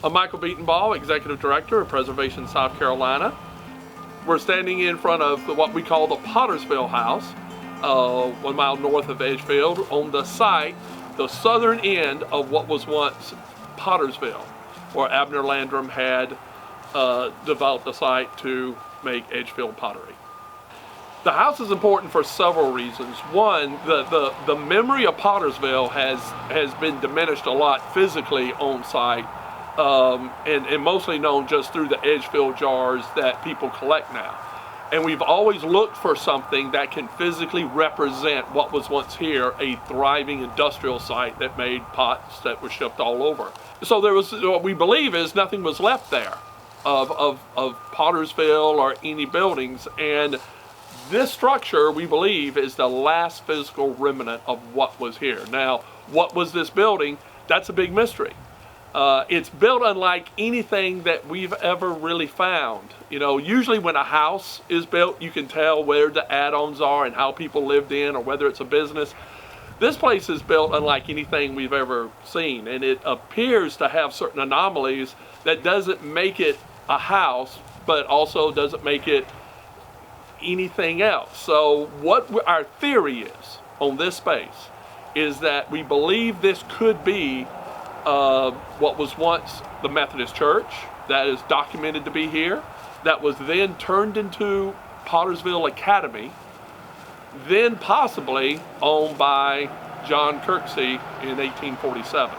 I'm Michael Bedenbaugh, Executive Director of Preservation South Carolina. We're standing in front of what we call the Pottersville House, 1 mile north of Edgefield, on the site, the southern end of what was once Pottersville, where Abner Landrum had developed the site to make Edgefield Pottery. The house is important for several reasons. One, the memory of Pottersville has been diminished a lot physically on site, and mostly known just through the Edgefield jars that people collect now. And we've always looked for something that can physically represent what was once here, a thriving industrial site that made pots that were shipped all over. So there was, what we believe is nothing was left there of Pottersville or any buildings. And this structure, we believe, is the last physical remnant of what was here. Now, what was this building? That's a big mystery. It's built unlike anything that we've ever really found. You know, usually when a house is built, you can tell where the add-ons are and how people lived in, or whether it's a business. This place is built unlike anything we've ever seen, and it appears to have certain anomalies that doesn't make it a house, but also doesn't make it anything else. So what our theory is on this space is that we believe this could be what was once the Methodist Church, that is documented to be here, that was then turned into Pottersville Academy, then possibly owned by John Kirksey in 1847.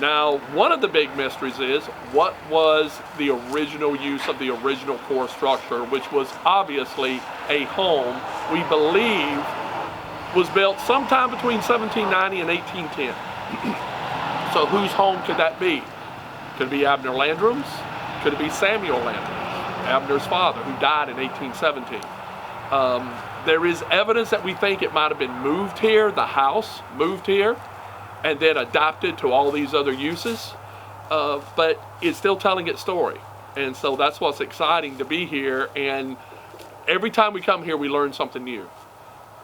Now, one of the big mysteries is, what was the original use of the original core structure, which was obviously a home we believe was built sometime between 1790 and 1810. So whose home could that be? Could it be Abner Landrum's? Could it be Samuel Landrum, Abner's father, who died in 1817? There is evidence that we think it might have been moved here, the house moved here, and then adapted to all these other uses, but it's still telling its story. And so that's what's exciting to be here, and every time we come here we learn something new.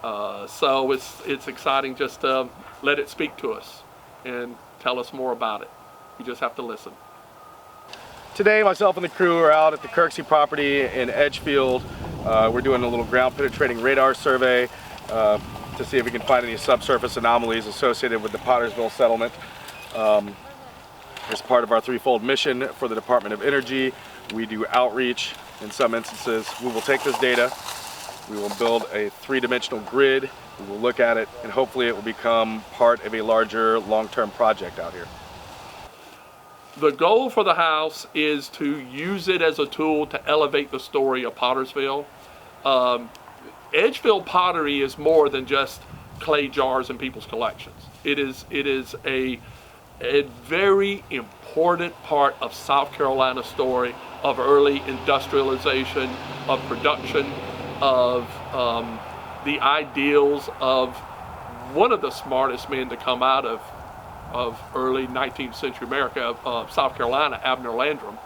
So it's exciting just to let it speak to us and tell us more about it. You just have to listen. Today, myself and the crew are out at the Kirksey property in Edgefield. We're doing a little ground penetrating radar survey to see if we can find any subsurface anomalies associated with the Pottersville settlement. As part of our threefold mission for the Department of Energy, we do outreach. In some instances, we will take this data, we will build a three-dimensional grid, we will look at it, and hopefully it will become part of a larger long-term project out here. The goal for the house is to use it as a tool to elevate the story of Pottersville. Edgefield Pottery is more than just clay jars in people's collections. It is a very important part of South Carolina's story of early industrialization, of production, of the ideals of one of the smartest men to come out of early 19th century America, South Carolina, Abner Landrum.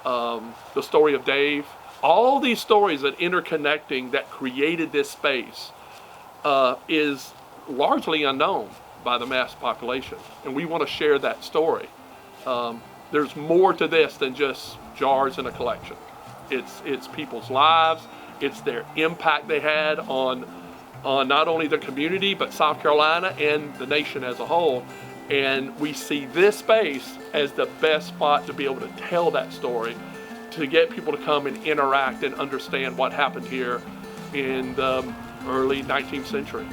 The story of Dave, all these stories that interconnecting that created this space is largely unknown by the mass population, and we want to share that story. There's more to this than just jars in a collection. It's people's lives, it's their impact they had on not only the community but South Carolina and the nation as a whole. And we see this space as the best spot to be able to tell that story, to get people to come and interact and understand what happened here in the early 19th century.